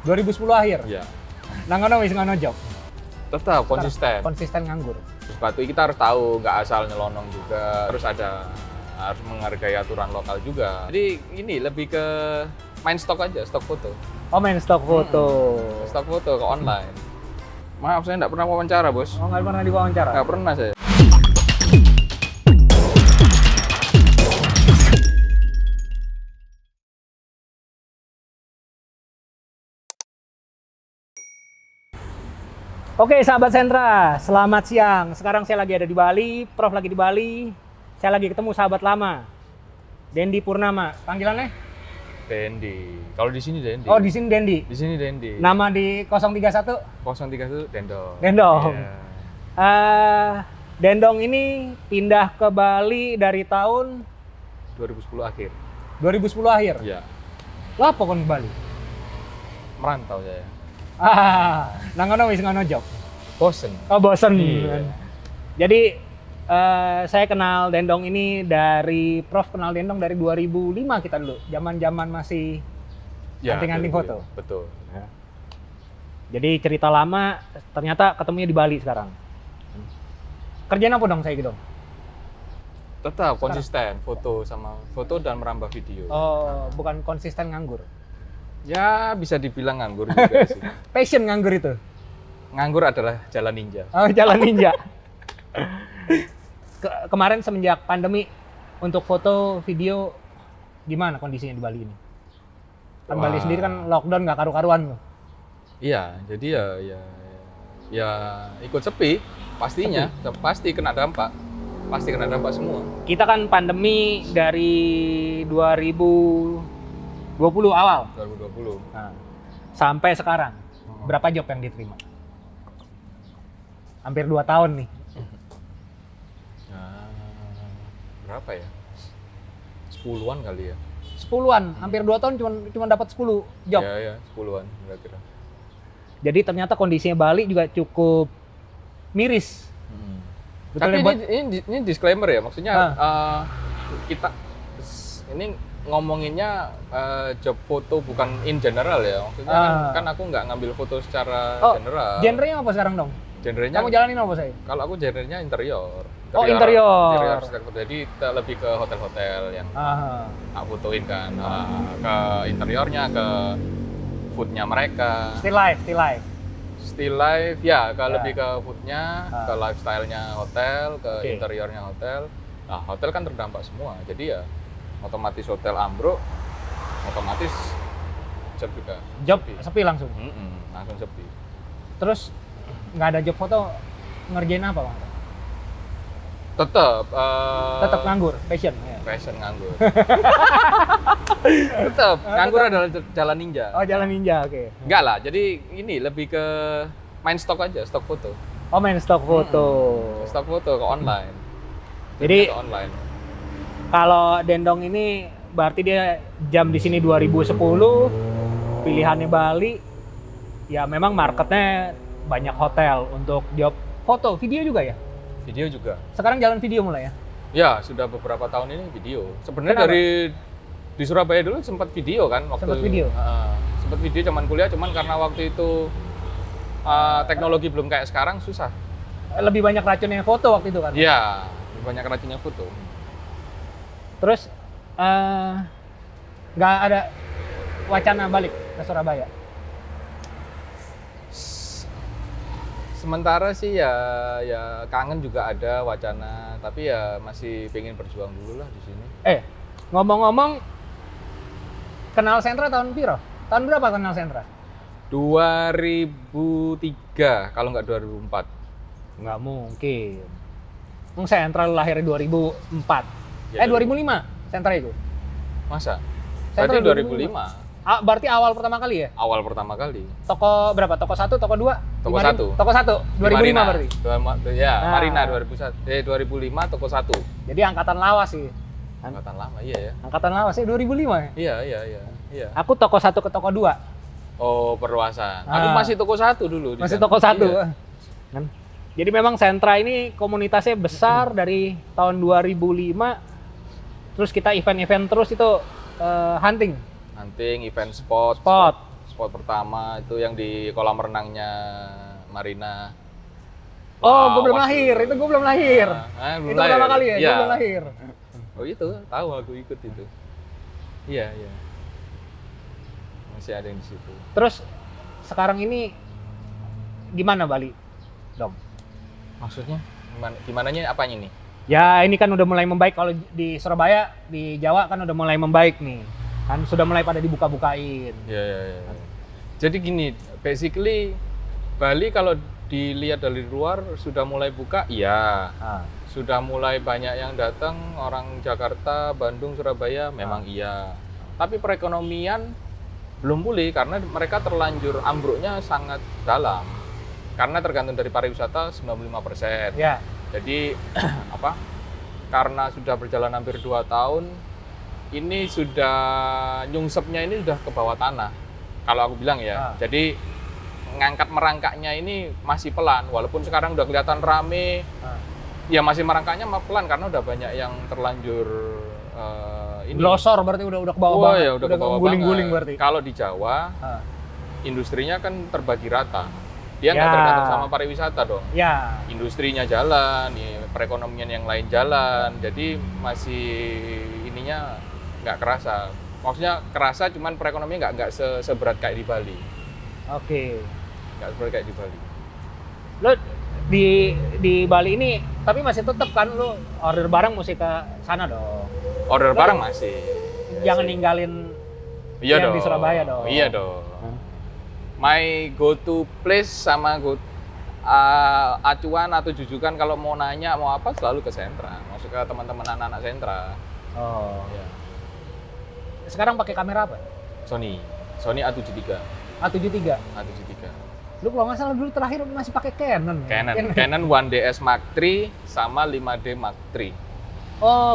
2010 akhir. Iya. Nah ngono wis ngono job. Tetap konsisten. Konsisten nganggur. Sepatu kita harus tahu, nggak asal nyelonong juga. Harus menghargai aturan lokal juga. Jadi ini lebih ke main stok aja, stok foto. Oh main stok foto. Stok foto ke online. Maaf, saya nggak pernah wawancara, Bos. Oh nggak pernah diwawancara? Nggak pernah saya. Oke sahabat Sentra, selamat siang. Sekarang saya lagi ada di Bali, Prof lagi di Bali. Saya lagi ketemu sahabat lama, Dendi Purnama. Panggilannya? Dendi. Kalau di sini Dendi. Oh di sini Dendi. Di sini Dendi. Nama di 031? 031 Dendong. Dendong. Iya. Dendong ini pindah ke Bali dari tahun 2010 akhir. 2010 akhir. Iya. Lah apa kon ke Bali? Merantau saya. Nah ngono wis ngono job. Bosen. Oh bosen. Iya. Jadi saya kenal Dendong ini dari Prof kenal Dendong dari 2005 kita dulu. Zaman-zaman masih anting-anting foto. Betul. Ya. Jadi cerita lama ternyata ketemunya di Bali sekarang. Kerjaan apa dong saya gitu? Tetap konsisten foto dan merambah video. Oh, bukan konsisten nganggur. Ya bisa dibilang nganggur juga sih. Passion nganggur itu. Nganggur adalah jalan ninja. Oh, jalan ninja. Kemarin semenjak pandemi untuk foto video gimana kondisinya di Bali ini? Kan Bali sendiri kan lockdown nggak karu-karuan loh. Iya, jadi ya ikut sepi pastinya, pasti kena dampak. Pasti kena dampak semua. Kita kan pandemi dari 2020 awal. 2020. Nah, sampai sekarang berapa job yang diterima? Hampir 2 tahun nih. Nah, berapa ya? 10-an kali ya. 10-an, hampir 2 tahun cuma dapat 10 job. Iya, 10-an kira-kira. Jadi ternyata kondisinya Bali juga cukup miris. Betul Tapi ya, ini disclaimer ya, maksudnya kita ini ngomonginnya job foto bukan in general ya, maksudnya kan aku nggak ngambil foto secara general. Genrenya apa sekarang dong? Genrenya Kamu jalanin apa saya? kalau aku genrenya interior. Oh interior. Interior arsitektur, jadi lebih ke hotel-hotel yang aku fotoin kan, ke interiornya, ke foodnya mereka. Still life. Still life ya, lebih ke foodnya, ke lifestyle-nya hotel, ke interiornya hotel. Nah hotel kan terdampak semua, jadi ya otomatis hotel ambruk, otomatis job juga. Job sepi langsung. Langsung sepi. Terus nggak ada job foto, ngerjain apa bang? Tetap nganggur, passion. Passion nganggur. Tetap nganggur adalah jalan ninja. Oh jalan ninja, oke. Enggak lah, jadi ini lebih ke main stok aja, stok foto. Oh main stok foto. Stok foto ke online. Jadi ke online. Kalau Dendong ini berarti dia jam di sini 2010, pilihannya Bali. Ya memang marketnya banyak hotel untuk job foto, video juga ya? Video juga. Sekarang jalan video mulai ya? Ya, sudah beberapa tahun ini video. Sebenarnya di Surabaya dulu sempat video kan waktu. Sempat video. Sempat video zaman kuliah, cuman karena waktu itu teknologi belum kayak sekarang, susah. Lebih banyak racunnya foto waktu itu kan? Iya, lebih banyak racunnya foto. Terus nggak ada wacana balik ke Surabaya? Sementara sih ya kangen juga ada wacana, tapi ya masih pengen berjuang dulu lah di sini. Ngomong-ngomong, kenal Sentra tahun piro? Tahun berapa kenal Sentra? 2003, kalau nggak 2004. Nggak mungkin. Sentra lahir 2004. Ya, 2005 Sentra itu. Masa? Sentra Berarti 2005. Berarti awal pertama kali ya? Awal pertama kali. Toko berapa? Toko 1, toko 2? Toko 1. Toko 1, 2005 berarti? Marina 2005, toko 1. Jadi angkatan lawas sih. Angkatan lama, iya ya. Angkatan lawas ya, 2005 ya? Iya. Aku toko 1 ke toko 2. Oh, perluasan. Aku masih toko 1 dulu. Masih toko 1. Iya. Kan? Jadi memang Sentra ini komunitasnya besar dari tahun 2005. Terus kita event-event terus itu hunting, event spot, spot pertama itu yang di kolam renangnya Marina. Oh, gue belum lahir. Itu gue belum lahir. Belum itu pertama kali ya, Iya. gue belum lahir. Oh itu, tahu aku ikut itu. Iya, iya. Masih ada yang di situ. Terus sekarang ini gimana Bali, Dom? Maksudnya gimananya apanya nih? Ya ini kan udah mulai membaik. Kalau di Surabaya, di Jawa kan udah mulai membaik nih. Kan sudah mulai pada dibuka-bukain. Ya, ya, ya. Jadi gini, basically Bali kalau dilihat dari luar sudah mulai buka, iya. Sudah mulai banyak yang datang, orang Jakarta, Bandung, Surabaya, memang iya. Tapi perekonomian belum pulih karena mereka terlanjur ambruknya sangat dalam. Karena tergantung dari pariwisata 95%. Ya. Jadi apa? Karena sudah berjalan hampir 2 tahun, ini sudah nyungsepnya ini sudah ke bawah tanah. Kalau aku bilang ya. Jadi ngangkat merangkaknya ini masih pelan, walaupun sekarang udah kelihatan rame. Ya masih merangkaknya pelan karena udah banyak yang terlanjur ini. Glosor berarti udah ke bawah banget. Ya, udah ke bawah guling-guling berarti. Kalau di Jawa, industrinya kan terbagi rata. Dia nggak tergantung sama pariwisata dong. Ya. Industrinya jalan, ya, perekonomian yang lain jalan, jadi masih ininya nggak kerasa. Maksudnya kerasa, cuman perekonomian nggak seberat kayak di Bali. Oke. Nggak seberat kayak di Bali. Lo di Bali ini, tapi masih tetap kan lo order barang mesti ke sana dong. Order barang masih. Jangan ninggalin iya yang dong. di Surabaya dong. Iya dong. My go to place sama acuan atau jujukan kalau mau nanya mau apa selalu ke sentra, masuk ke teman-teman anak-anak sentra. Oh. Ya. Sekarang pakai kamera apa? Sony A73. A73. A73. Lu kalau nggak salah dulu terakhir masih pakai Canon. Canon 1DS Mark III sama 5D Mark III.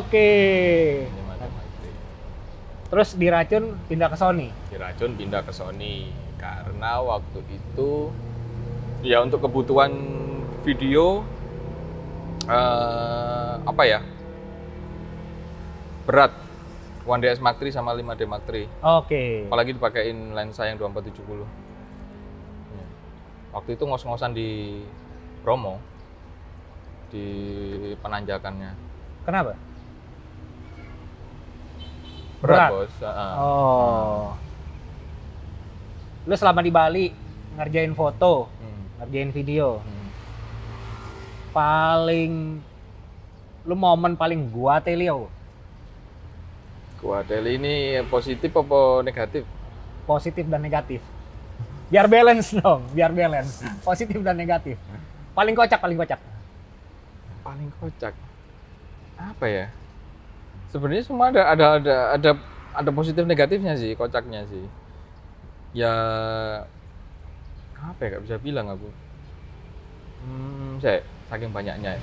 Oke. 5D Mark III. Terus diracun pindah ke Sony. Diracun pindah ke Sony. Karena waktu itu ya untuk kebutuhan video apa ya, berat 1DS Mark III sama 5D Mark III. Oke. Apalagi dipakein lensa yang 2470. Waktu itu ngos-ngosan di Bromo, di penanjakannya. Kenapa? Berat. Bos. Oh. Lu selama di Bali ngerjain foto, ngerjain video, paling lu momen paling gua telio. Gua teli ini positif apa negatif? Positif dan negatif. Biar balance dong, biar balance. Positif dan negatif. Paling kocak. Paling kocak. Apa ya? Sebenarnya semua ada positif negatifnya sih, kocaknya sih. Ya apa ya, nggak bisa bilang aku. Saking banyaknya.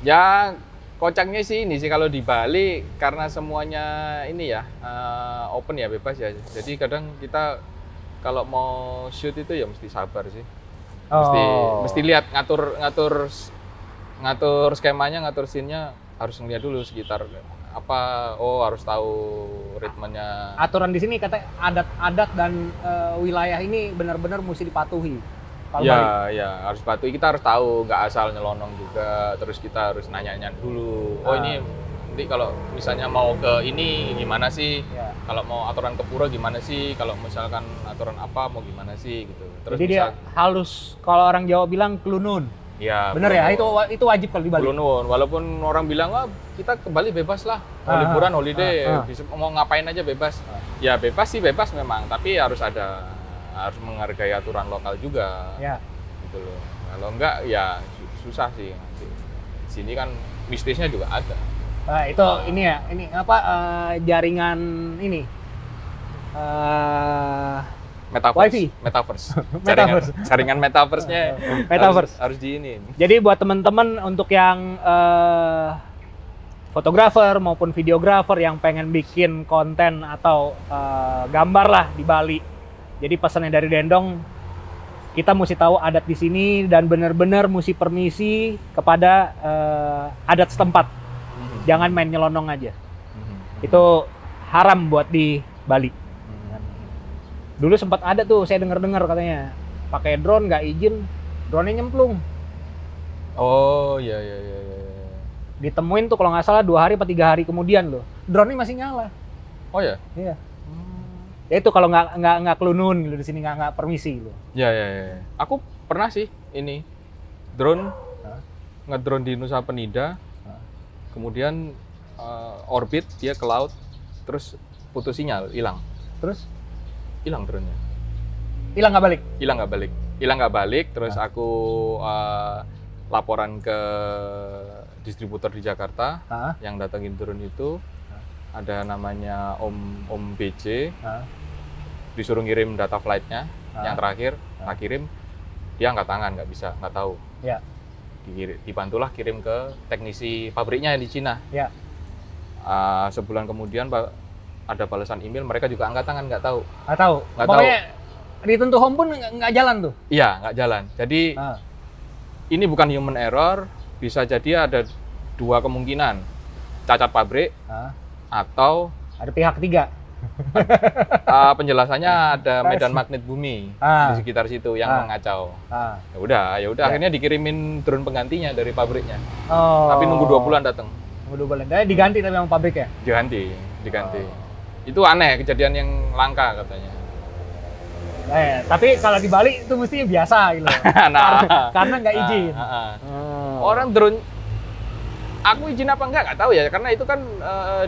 Ya kocaknya sih ini sih kalau di Bali karena semuanya ini ya open ya, bebas ya. Jadi kadang kita kalau mau shoot itu ya mesti sabar sih. Mesti lihat ngatur skemanya, ngatur scene-nya harus ngeliat dulu sekitar apa. Harus tahu ritmenya. Aturan di sini kata adat dan wilayah ini benar-benar mesti dipatuhi. Ya, harus patuhi. Kita harus tahu, nggak asal nyelonong juga. Terus kita harus nanya-nanya dulu. Ini nanti kalau misalnya mau ke ini gimana sih? Ya. Kalau mau aturan ke pura gimana sih? Kalau misalkan aturan apa mau gimana sih gitu. Terus jadi dia halus, kalau orang Jawa bilang klunun. Ya. Bener ya, itu wajib kalau di Bali. Klunun, walaupun orang bilang kita ke Bali bebas lah, mau liburan, holiday, bisa mau ngapain aja bebas. Ya bebas sih bebas memang, tapi harus menghargai aturan lokal juga. Ya. Gitu loh. Kalau enggak ya susah sih nanti. Di sini kan mistisnya juga ada. Itu ini ya, ini apa jaringan ini. Metaverse. Jaringan metaverse-nya. Metaverse. Harus diinin. Jadi buat teman-teman untuk yang fotografer maupun videografer yang pengen bikin konten atau gambar lah di Bali. Jadi pesannya dari Dendong, kita mesti tahu adat di sini dan benar-benar mesti permisi kepada adat setempat. Jangan main nyelonong aja. Itu haram buat di Bali. Dulu sempat ada tuh saya dengar-dengar katanya pakai drone nggak izin, drone-nya nyemplung. Oh iya. Ditemuin tuh kalau nggak salah 2 hari atau 3 hari kemudian loh. Drone-nya masih nyala. Oh ya. Iya. Ya itu kalau nggak kelunun gitu di sini nggak permisi loh. Ya. Aku pernah sih ini drone ngedrone di Nusa Penida, kemudian orbit dia ke laut, terus putus sinyal, hilang. Terus Hilang drone-nya. hilang nggak balik. Hilang nggak balik. Terus aku laporan ke distributor di Jakarta yang datangin drone itu. Ada namanya Om BC. Disuruh ngirim data flight-nya. Yang terakhir, tak kirim. Dia angkat tangan, nggak bisa, nggak tahu. Ya. Dibantulah kirim ke teknisi pabriknya di Cina. Ya. Sebulan kemudian ada balasan email, mereka juga angkat tangan, nggak tahu. Nggak tahu. Pokoknya ditentu home pun nggak jalan tuh. Iya, nggak jalan. Jadi ini bukan human error, bisa jadi ada 2 kemungkinan, cacat pabrik atau ada pihak ketiga. Penjelasannya ada medan magnet bumi di sekitar situ yang mengacau. Ya udah akhirnya dikirimin drone penggantinya dari pabriknya. Tapi nunggu 2 bulan datang. Nunggu 2 bulan. Diganti tapi sama pabrik ya? Diganti. Itu aneh, kejadian yang langka katanya. Tapi kalau di Bali itu mestinya biasa gitu. Karena nggak izin. Orang drone, aku izin apa nggak tahu ya, karena itu kan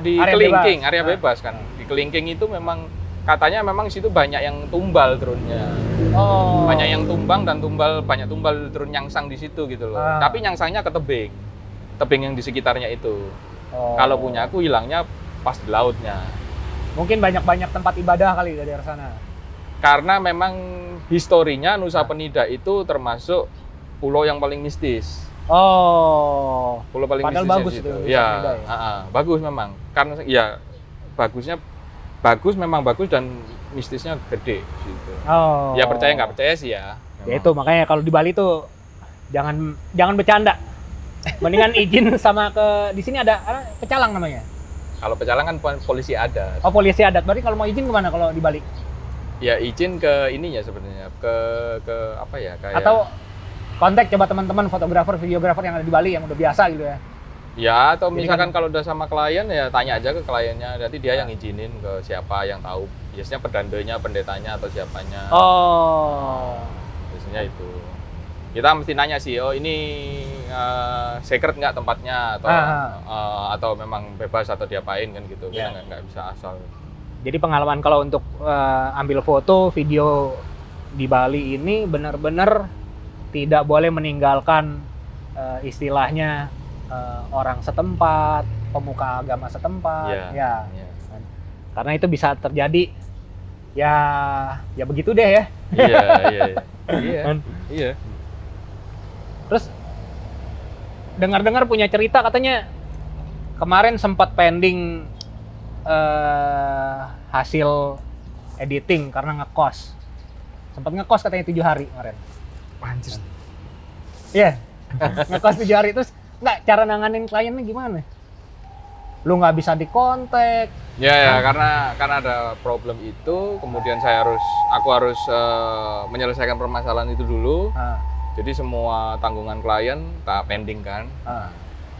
di kelingking, area bebas kan. Di kelingking itu memang katanya memang situ banyak yang tumbal drone-nya. Banyak yang tumbang dan banyak tumbal drone nyangsang di situ gitu loh. Tapi nyangsangnya ke tebing yang di sekitarnya itu. Kalau punya aku hilangnya pas di lautnya. Mungkin banyak tempat ibadah kali dari sana. Karena memang historinya Nusa Penida itu termasuk pulau yang paling mistis. Pulau paling padahal mistis bagus itu. Nusa Ya, Penida ya. Bagus memang. Karena ya memang bagus dan mistisnya gede gitu. Ya percaya nggak percaya sih ya. Ya itu makanya kalau di Bali tuh jangan bercanda. Mendingan izin sama di sini ada pecalang namanya. Kalau pecalang kan polisi adat. Polisi adat. Berarti kalau mau izin kemana kalau di Bali? Ya izin ke ininya sebenarnya, ke apa ya, kayak atau kontak coba teman-teman fotografer, videografer yang ada di Bali yang udah biasa gitu ya. Ya, atau misalkan kalau udah sama klien ya tanya aja ke kliennya, nanti dia yang izinin ke siapa yang tahu. Biasanya pedandanya, pendetanya atau siapanya. Biasanya itu. Kita mesti nanya sih, ini secret nggak tempatnya atau memang bebas atau diapain kan gitu. Kita nggak bisa asal. Jadi pengalaman kalau untuk ambil foto, video di Bali ini benar-benar tidak boleh meninggalkan istilahnya orang setempat, pemuka agama setempat, karena itu bisa terjadi ya begitu deh ya. Iya. Terus dengar-dengar punya cerita katanya kemarin sempat pending hasil editing karena ngekos. Sempat ngekos katanya 7 hari kemarin. Anjir. Iya. Ngekos 7 hari terus cara nanganin kliennya gimana? Lu nggak bisa dikontak. Ya, karena ada problem itu, kemudian aku harus menyelesaikan permasalahan itu dulu. Jadi semua tanggungan klien tak pending kan.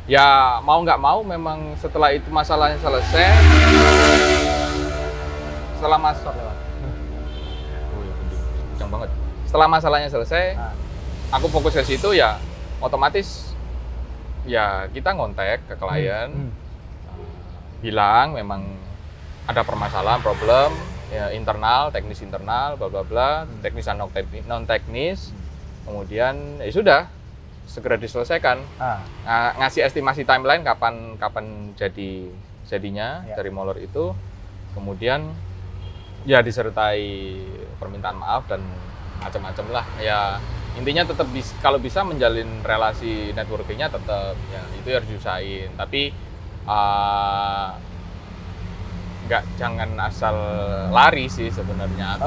Ya mau nggak mau memang setelah itu masalahnya selesai. Kencang banget. Setelah masalahnya selesai, aku fokus ke situ ya, otomatis ya kita ngontek ke klien, bilang memang ada permasalahan, problem ya, internal, teknis internal, bla bla bla, teknis dan non teknis. Kemudian ya sudah segera diselesaikan. Ngasih estimasi timeline kapan jadinya dari molor itu. Kemudian ya disertai permintaan maaf dan macam-macam lah. Ya intinya tetap kalau bisa menjalin relasi networkingnya tetap ya itu harus diusahain. Tapi jangan asal lari sih sebenarnya,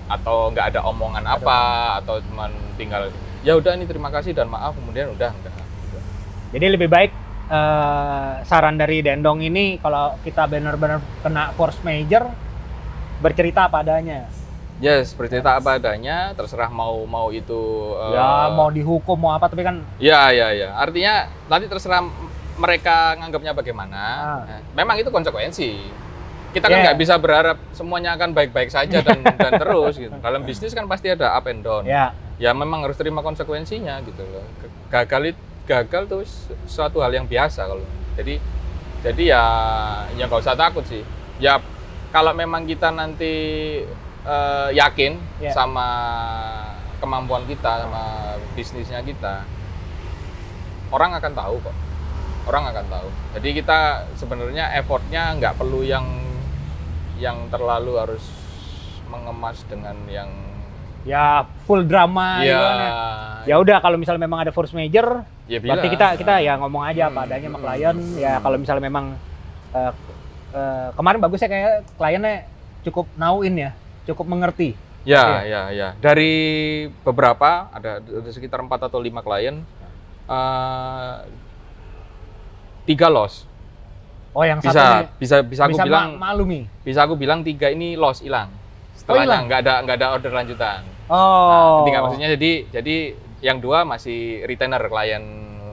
atau nggak ada omongan atau cuman tinggal ya udah ini terima kasih dan maaf kemudian udah enggak. Jadi lebih baik saran dari Dendong ini kalau kita benar-benar kena force major bercerita apa adanya. Yes, bercerita apa adanya, terserah mau itu Ya mau dihukum mau apa tapi kan ya. Artinya nanti terserah mereka nganggapnya bagaimana. Nah, memang itu konsekuensi. Kita kan nggak bisa berharap semuanya akan baik-baik saja dan terus gitu. Dalam bisnis kan pasti ada up and down. Ya memang harus terima konsekuensinya gitu loh. Gagal tuh suatu hal yang biasa kalau. Jadi ya nggak usah takut sih. Ya kalau memang kita nanti yakin sama kemampuan kita, sama bisnisnya kita, orang akan tahu kok. Orang akan tahu. Jadi kita sebenarnya effortnya nggak perlu yang terlalu harus mengemas dengan yang ya full drama ya, gitu kan ya. Ya udah kalau misalnya memang ada force major, ya berarti kita ya ngomong aja apa adanya sama klien. Ya kalau misalnya memang kemarin bagusnya kayak kliennya cukup nauin ya, cukup mengerti. Ya. Dari beberapa ada sekitar 4 atau 5 klien, 3 loss. Oh yang satu bisa aku bilang maklumi. Bisa aku bilang 3 ini loss, hilang. Setelahnya nggak ada order lanjutan. Oh. Nah, maksudnya jadi yang 2 masih retainer, klien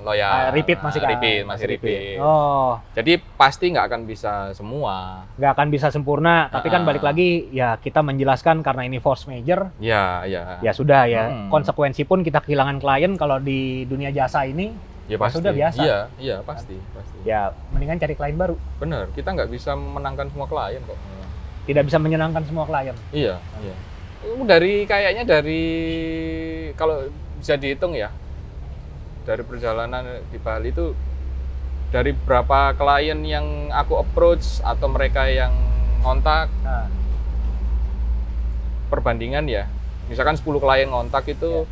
loyal. Repeat masih kan? Masih repeat. Oh. Jadi pasti nggak akan bisa semua. Nggak akan bisa sempurna, tapi kan balik lagi ya kita menjelaskan karena ini force major. Ya. Ya sudah ya. Konsekuensi pun kita kehilangan klien kalau di dunia jasa ini. Ya pasti. Sudah biasa. Iya pasti. Ya mendingan cari klien baru. Bener, kita nggak bisa memenangkan semua klien kok. Tidak bisa menyenangkan semua klien. Iya. Kayaknya dari kalau bisa dihitung ya, dari perjalanan di Bali itu dari berapa klien yang aku approach atau mereka yang ngontak, perbandingan ya, misalkan 10 klien ngontak itu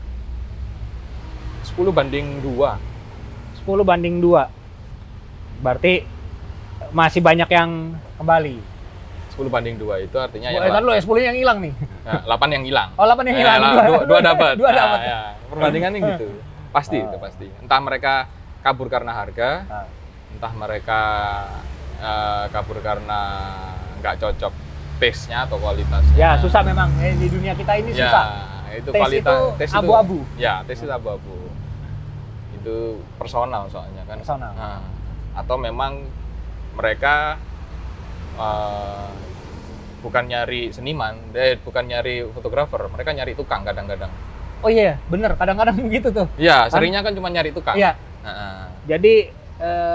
10 banding 2. 10 banding 2. Berarti masih banyak yang kembali. 10 banding 2 itu artinya yang 10 yang hilang nih. Nah, 8 yang hilang. Oh, 8 yang hilang. 2 dapat. 2 dapat. Ya. Perbandingannya gitu. Pasti itu pasti. Entah mereka kabur karena harga, entah mereka kabur karena nggak cocok taste-nya atau kualitasnya. Ya, susah memang. Di dunia kita ini susah. Itu taste kualitas itu abu-abu. Ya, taste itu abu-abu. Itu personal soalnya kan. Personal. Nah, atau memang mereka bukan nyari seniman, bukan nyari fotografer, mereka nyari tukang kadang-kadang. Oh iya, bener. Kadang-kadang begitu tuh. Iya, seringnya kan cuma nyari tukang. Iya. Jadi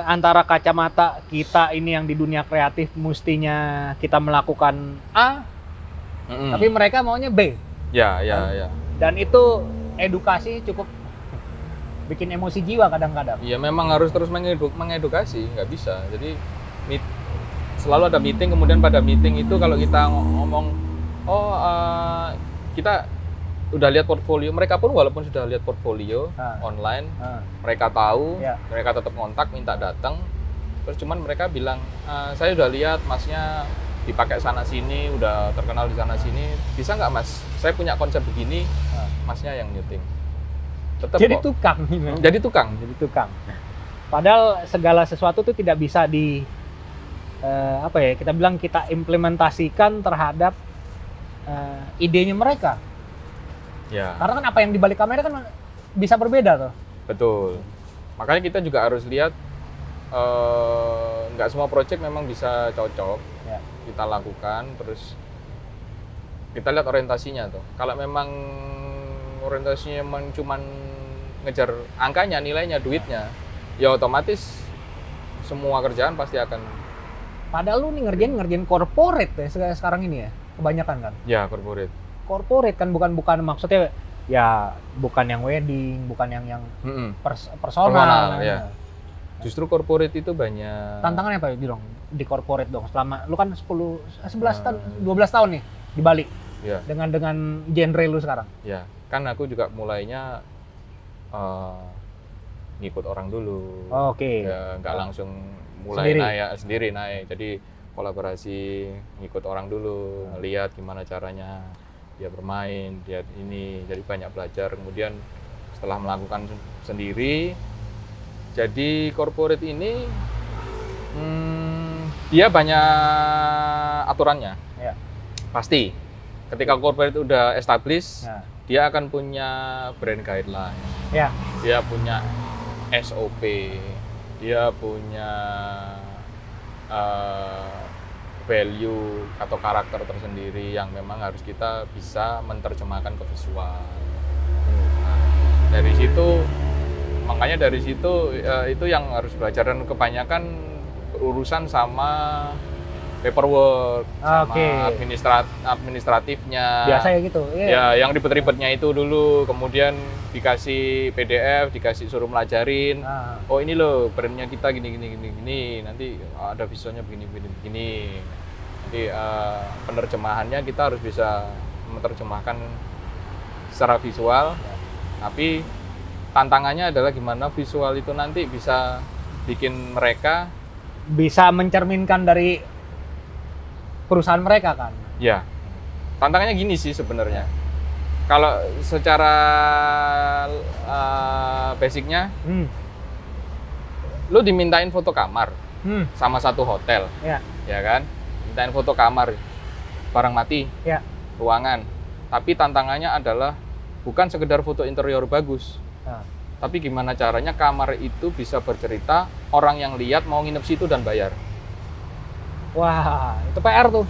antara kacamata kita ini yang di dunia kreatif mestinya kita melakukan A, tapi mereka maunya B. Ya. Dan itu edukasi cukup bikin emosi jiwa kadang-kadang. Iya, memang harus terus mengedukasi, nggak bisa. Jadi selalu ada meeting, kemudian pada meeting itu kalau kita ngomong, kita udah lihat portfolio, mereka pun walaupun sudah lihat portfolio online, mereka tahu, mereka tetap kontak, minta datang, terus cuman mereka bilang, saya udah lihat masnya dipakai sana sini, udah terkenal di sana sini, bisa nggak mas? Saya punya konsep begini, masnya yang nyuting. Tetap jadi kok. tukang. Jadi tukang. Padahal segala sesuatu itu tidak bisa kita bilang kita implementasikan terhadap idenya mereka. Ya. Karena kan apa yang di balik kamera kan bisa berbeda tuh. Betul. Makanya kita juga harus lihat nggak semua project memang bisa cocok. Ya. Kita lakukan, terus kita lihat orientasinya tuh. Kalau memang orientasinya memang cuman ngejar angkanya, nilainya, duitnya, ya otomatis semua kerjaan pasti akan. Padahal lu nih ngerjain corporate ya sekarang ini ya, kebanyakan kan? Ya, corporate kan bukan maksudnya ya bukan yang wedding, bukan yang personal. Ya. Justru corporate itu banyak tantangannya apa ya di corporate dong? Selama lu kan 11 tahun, 12 tahun nih di Bali. Ya. Dengan genre lu sekarang. Ya, kan aku juga mulainya ngikut orang dulu. Oke. Ya, nggak langsung mulai sendiri naik. Jadi kolaborasi, ngikut orang dulu, lihat gimana caranya dia bermain, dia ini, jadi banyak belajar. Kemudian setelah melakukan sendiri, jadi corporate ini dia banyak aturannya. Ya. Pasti. Ketika corporate udah established, Nah, dia akan punya brand guideline. ya. Dia punya SOP. Dia punya value atau karakter tersendiri yang memang harus kita bisa menerjemahkan ke visual. Nah, dari situ, makanya dari situ itu yang harus belajar, dan kebanyakan urusan sama paperwork, sama administratifnya. Biasa ya gitu. Ya, yang ribet-ribetnya itu dulu, kemudian dikasih PDF, dikasih suruh melajarin. Nah, Oh ini loh brandnya kita gini, nanti ada visualnya begini. Nanti penerjemahannya kita harus bisa menerjemahkan secara visual, tapi tantangannya adalah gimana visual itu nanti bisa bikin mereka bisa mencerminkan dari perusahaan mereka kan. ya. Tantangannya gini sih sebenarnya. Kalau secara basicnya, lu dimintain foto kamar sama satu hotel, ya kan? Mintain foto kamar, barang mati, Ya. ruangan. Tapi tantangannya adalah bukan sekedar foto interior bagus, Nah. tapi gimana caranya kamar itu bisa bercerita, orang yang lihat mau nginep situ dan bayar. Wah, itu PR tuh.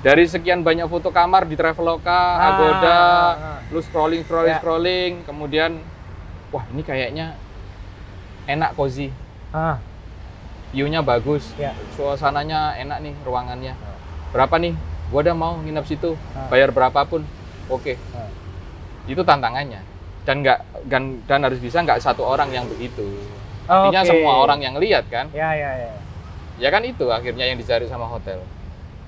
Dari sekian banyak foto kamar di Traveloka, Agoda, lu scrolling, kemudian, wah ini kayaknya enak, cozy, view-nya bagus, suasananya enak nih, ruangannya. Berapa nih? Gua udah mau nginep situ, bayar berapapun, oke. Itu tantangannya. Dan harus bisa nggak satu orang yang begitu. Artinya semua orang yang lihat kan? Ya kan itu akhirnya yang dicari sama hotel.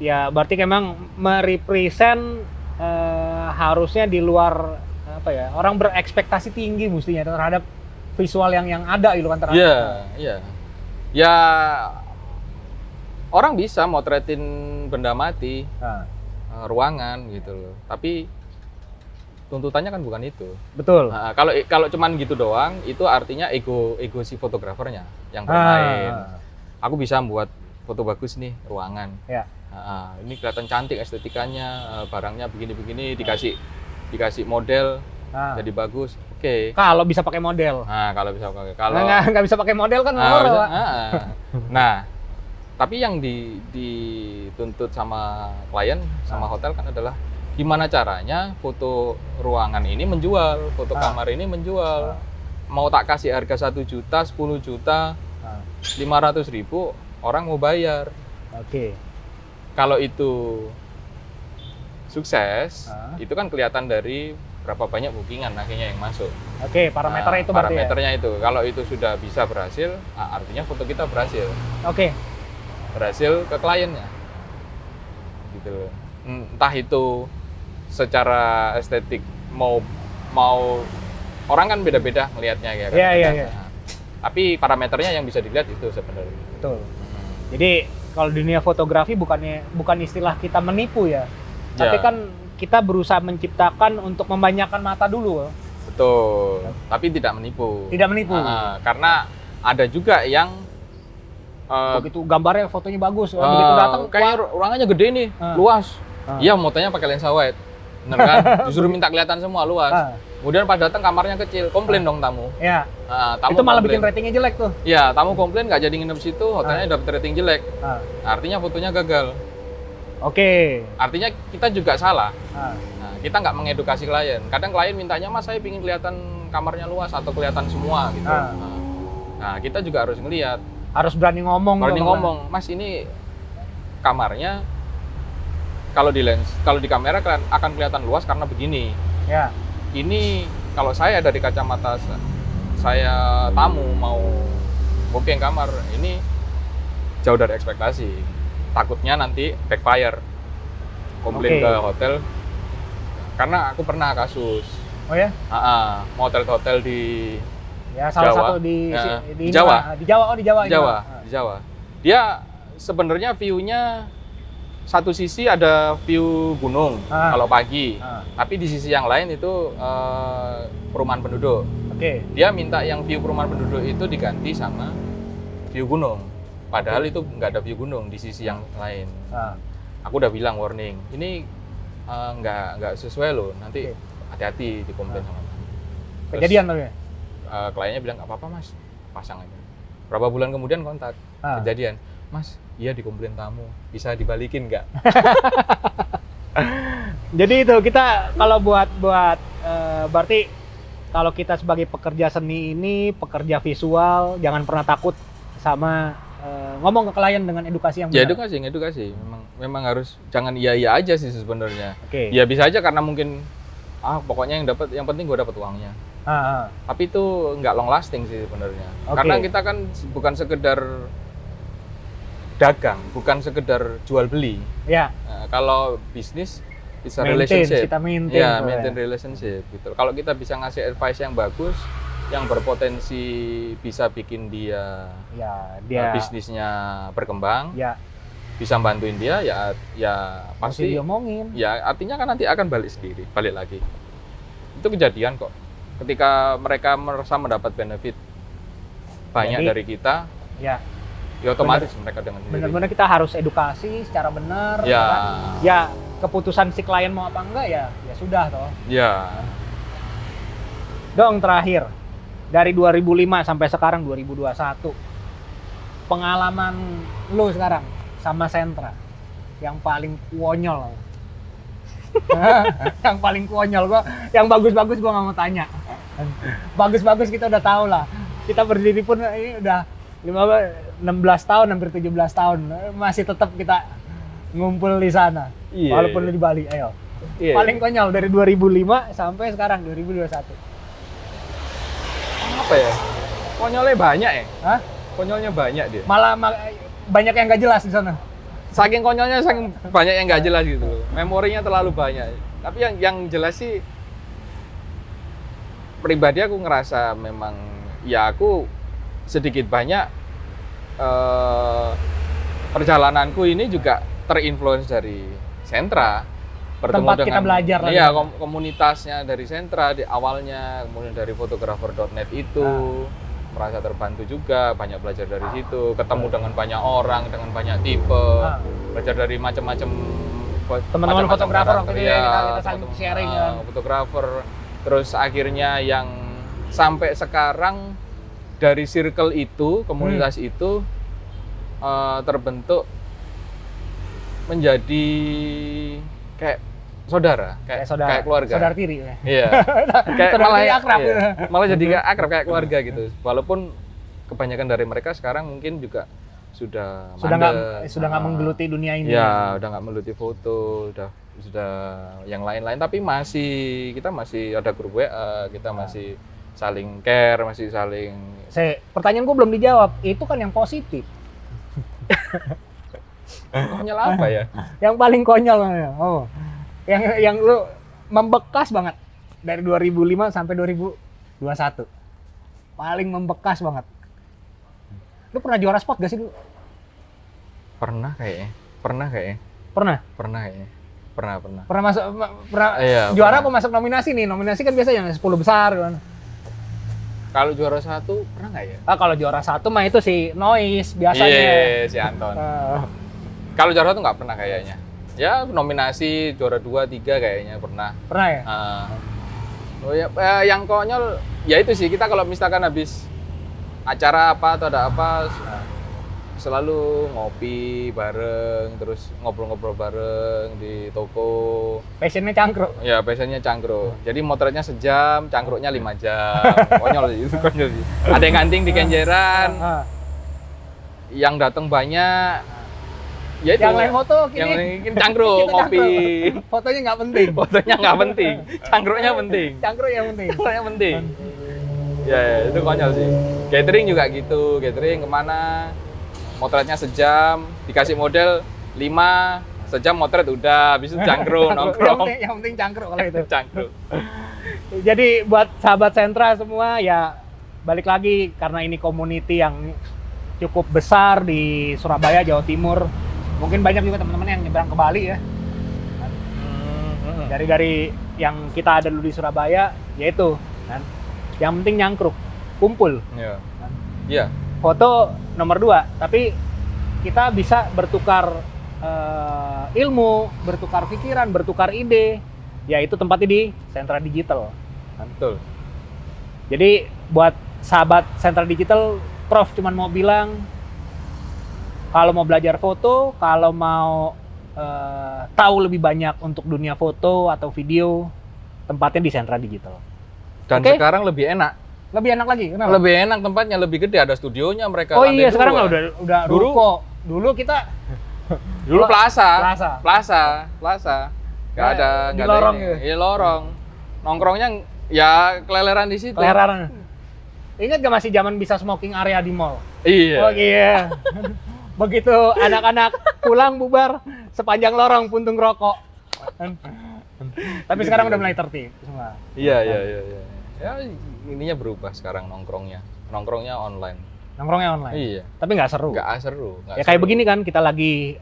Ya, berarti memang merepresent harusnya di luar apa ya? Orang berekspektasi tinggi mestinya terhadap visual yang ada gitu kan terhadap. Iya. Ya orang bisa motretin benda mati, ruangan gitu loh. Tapi tuntutannya kan bukan itu. Betul. Nah, kalau cuman gitu doang, itu artinya ego si fotografernya yang bermain. Aku bisa buat foto bagus nih ruangan. Ini kelihatan cantik estetikanya, barangnya begini-begini, dikasih model, jadi bagus. Oke. Kalau bisa pakai model. Nah, kalau bisa pakai. Kalau nggak bisa pakai model kan bisa, nah, tapi yang dituntut sama klien, sama hotel kan adalah gimana caranya foto ruangan ini menjual, foto kamar ini menjual. Mau tak kasih harga 1 juta, 10 juta, 500.000, orang mau bayar. Kalau itu sukses, itu kan kelihatan dari berapa banyak bookingan akhirnya yang masuk. Parameternya itu berarti. Parameternya itu. Kalau itu sudah bisa berhasil, artinya foto kita berhasil. Berhasil ke kliennya. Gitu. Entah itu secara estetik mau orang kan beda-beda melihatnya ya kan. Iya. Tapi parameternya yang bisa dilihat itu sebenarnya. Betul. Jadi kalau dunia fotografi bukan istilah kita menipu ya. Tapi kan kita berusaha menciptakan untuk membanyakan mata dulu. Betul. Tapi tidak menipu. Karena ada juga yang begitu gambarnya fotonya bagus, begitu datang kayak ruangannya gede nih, luas. Iya, motonya pakai lensa wide. Bener kan? Disuruh minta kelihatan semua luas. Kemudian pas datang kamarnya kecil, komplain dong tamu. Tamu itu malah komplain. bikin ratingnya jelek tuh. Iya, tamu komplain nggak jadi nginep situ, hotelnya dapat rating jelek. Artinya fotonya gagal. Artinya kita juga salah. Nah, kita nggak mengedukasi klien. Kadang klien mintanya, Mas saya ingin kelihatan kamarnya luas atau kelihatan semua gitu. Nah, kita juga harus ngelihat. Harus berani ngomong. Mas ini kamarnya kalau di kamera akan kelihatan luas karena begini. Ini kalau saya dari kacamata saya tamu mau booking kamar, ini jauh dari ekspektasi. Takutnya nanti backfire, komplain ke hotel. Karena aku pernah kasus. Hotel di salah Jawa. satu di Jawa. Di Jawa. Dia sebenarnya view-nya satu sisi ada view gunung kalau pagi, tapi di sisi yang lain itu perumahan penduduk. Dia minta yang view perumahan penduduk itu diganti sama view gunung, padahal itu nggak ada view gunung di sisi yang lain. aku udah bilang warning, ini nggak sesuai loh, nanti hati-hati dikomplain sama tamu. Kejadian tuh ya? Kliennya bilang nggak apa-apa mas, pasang aja. Berapa bulan kemudian kontak, kejadian, mas, iya dikomplain tamu, bisa dibalikin nggak? Jadi itu kita kalau buat berarti kalau kita sebagai pekerja seni ini, pekerja visual, jangan pernah takut sama ngomong ke klien dengan edukasi yang benar. Ya edukasi. Memang harus jangan iya aja sih sebenarnya. Oke. Ya bisa aja karena mungkin pokoknya yang penting gue dapat uangnya. Tapi itu nggak long lasting sih sebenarnya. Karena kita kan bukan sekedar dagang, bukan sekedar jual beli. Ya. Kalau bisnis bisa relationship. Kita maintain relationship gitu. Kalau kita bisa ngasih advice yang bagus, yang berpotensi bisa bikin dia bisnisnya berkembang, bisa bantuin dia, ya pasti diomongin. Ya artinya kan nanti akan balik lagi. Itu kejadian kok. Ketika mereka merasa mendapat benefit banyak dari kita, ya otomatis mereka dengan sendiri. Benar-benar kita harus edukasi secara benar. Ya keputusan si klien mau apa enggak ya sudah toh. Ya. Dong terakhir. Dari 2005 sampai sekarang 2021, pengalaman lu sekarang sama Sentra yang paling konyol. Yang paling konyol gua, yang bagus-bagus gua nggak mau tanya. Bagus-bagus kita udah tahu lah. Kita berdiri pun ini udah 16 tahun, hampir 17 tahun, masih tetap kita ngumpul di sana. Walaupun lu di Bali, ayo. Paling konyol dari 2005 sampai sekarang 2021. Apa ya? Konyolnya banyak ya? Konyolnya banyak dia. Malah banyak yang nggak jelas di sana. Saking konyolnya, saking banyak yang nggak jelas gitu loh. Memorinya terlalu banyak. Tapi yang jelas sih, pribadi aku ngerasa memang, ya aku sedikit banyak perjalananku ini juga terinfluence dari Sentra. Tempat kita belajar lagi. Iya, komunitasnya dari Sentra di awalnya, kemudian dari fotografer.net itu merasa terbantu juga, banyak belajar dari situ, ketemu dengan banyak orang, dengan banyak tipe, belajar dari macam-macam teman-teman fotografer waktu itu kita saling sharing fotografer. Terus akhirnya yang sampai sekarang dari circle itu, komunitas itu terbentuk menjadi kayak saudara, kayak keluarga. Saudara tiri. Iya. Kayak malah akrab. Iya. Malah jadi kayak akrab kayak keluarga gitu. Walaupun kebanyakan dari mereka sekarang mungkin juga sudah nggak menggeluti dunia ini. Ya, udah nggak menggeluti foto, sudah yang lain-lain, tapi kita masih ada grup WA, kita masih saling care, masih saling. Pertanyaan gue belum dijawab. Itu kan yang positif. Konyol apa ya? Yang paling konyol. Yang lu membekas banget dari 2005 sampai 2021. Paling membekas banget. Lu pernah juara spot gak sih dulu? Pernah kayaknya. Pernah? Kayaknya. Pernah masuk juara apa masuk nominasi nih? Nominasi kan biasanya 10 besar kan. Kalau juara 1 pernah nggak ya? Kalau juara 1 mah itu si Noise biasanya. Iya, si Anton. Kalau juara 1 nggak pernah kayaknya. Ya nominasi juara 2, 3 kayaknya pernah. Pernah ya? Yang konyol ya itu sih, kita kalau misalkan habis acara apa atau ada apa selalu ngopi bareng, terus ngobrol-ngobrol bareng di toko. Passionnya cangkruk? Ya, passionnya cangkruk. Jadi motretnya sejam, cangkruknya 5 jam. Konyol sih, itu konyol sih. Ada yang nganting di Kenjeran, yang datang banyak. Ya itu, yang lain foto, yang lain cangkruk, ngopi. Fotonya nggak penting. Cangkruknya penting. Cangkruknya penting. Ya, itu konyol sih. Catering juga gitu, catering kemana, motretnya sejam, dikasih model 5, sejam motret udah, habis itu cangkruk, nongkrong. Yang penting cangkruk kalau itu. Cangkruk. Jadi buat sahabat Sentra semua ya, balik lagi karena ini community yang cukup besar di Surabaya, Jawa Timur. Mungkin banyak juga teman-teman yang nyebrang ke Bali ya. Dari yang kita ada dulu di Surabaya, yaitu kan. Yang penting nyangkruk, kumpul. Iya. Foto nomor 2, tapi kita bisa bertukar ilmu, bertukar pikiran, bertukar ide, ya itu tempatnya di Sentra Digital. Betul. Jadi buat sahabat Sentra Digital, Prof cuman mau bilang kalau mau belajar foto, kalau mau tahu lebih banyak untuk dunia foto atau video, tempatnya di Sentra Digital. Dan Oke. sekarang lebih enak. Lebih enak lagi, kenapa? Lebih enak tempatnya, lebih gede, ada studionya mereka. Oh lantai iya, sekarang dua. udah Dulu- ruko. Dulu kita Dulu plaza. Plaza. Nggak Ya, ada di nggak ada lorong ini. gitu. Iya, lorong. Nongkrongnya ya keleleran di situ. keleran. Ingat gak masih zaman bisa smoking area di mall? Iya. Oh iya. Begitu anak-anak pulang bubar, sepanjang lorong puntung rokok. Tapi sekarang udah mulai tertib semua. Iya. Ya ininya berubah sekarang nongkrongnya. Nongkrongnya online. Nongkrongnya online. Iya. Tapi nggak seru. Nggak seru. nggak Ya kayak seru. begini kan, kita lagi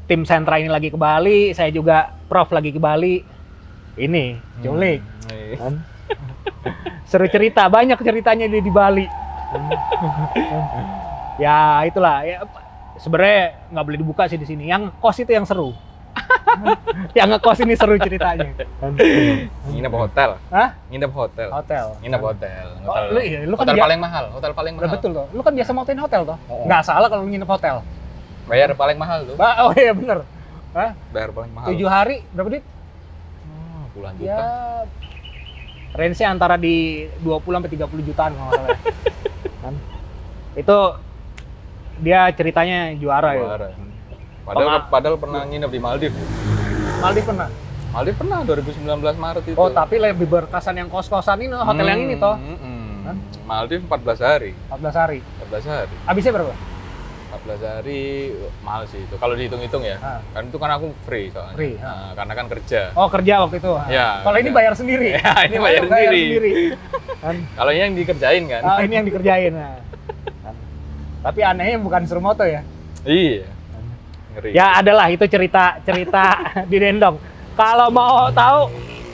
tim Sentra ini lagi ke Bali, saya juga Prof lagi ke Bali. Ini, culik. Iya. Kan? Seru cerita, banyak ceritanya di Bali. Ya itulah. Ya, sebenarnya nggak boleh dibuka sih di sini. Yang kos itu yang seru. Yang ngekos ini seru ceritanya. Nginep hotel. Hah? Nginep hotel. Hotel. Nginep hotel. Oh, lu kan hotel dia- paling mahal. Hotel paling Udah mahal. betul loh. Lu kan biasa motoin hotel toh? Oh. Nggak salah kalau lu nginep hotel. Bayar paling mahal tuh. Oh iya bener. Hah? Bayar paling mahal. 7 hari berapa duit? Puluhan juta. Ya range-nya antara di 20 sampai 30 jutaan kalau nggak salah. Kan? Itu dia ceritanya juara ya. Juara. Padahal pernah nginep di Maldives. Maldives pernah. Maldives pernah 2019 Maret itu. Oh, tapi lebih berkesan yang kos-kosan ini hotel yang ini toh. Hah? Maldives 14 hari. 14 hari. 14 hari. Habisnya berapa? 14 hari mahal sih itu. Kalau dihitung-hitung ya. Ah. Kan itu kan aku free soalnya. Free, Nah, karena kan kerja. Oh, kerja waktu itu. Ya, Kalau ini kerja. bayar sendiri. Ya, ini bayar sendiri. Kan? Kalau ini yang dikerjain kan. Ah, ini yang dikerjain. Nah. Kan? Tapi anehnya bukan suruh moto ya. Iya. Ngeri. Ya adalah itu cerita di Dendong. Kalau mau tahu,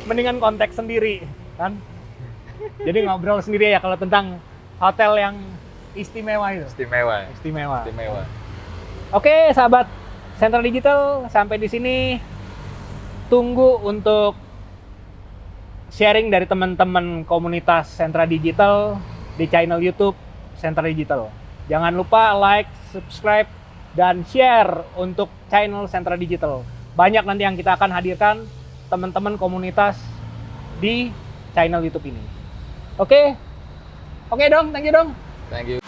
mendingan kontak sendiri, kan? Jadi ngobrol sendiri ya kalau tentang hotel yang istimewa itu. Istimewa. Istimewa. Istimewa. Oke, sahabat Sentra Digital, sampai di sini tunggu untuk sharing dari teman-teman komunitas Sentra Digital di channel YouTube Sentra Digital. Jangan lupa like, subscribe, dan share untuk channel Sentra Digital. Banyak nanti yang kita akan hadirkan teman-teman komunitas di channel YouTube ini. Oke? Oke dong, thank you dong. Thank you.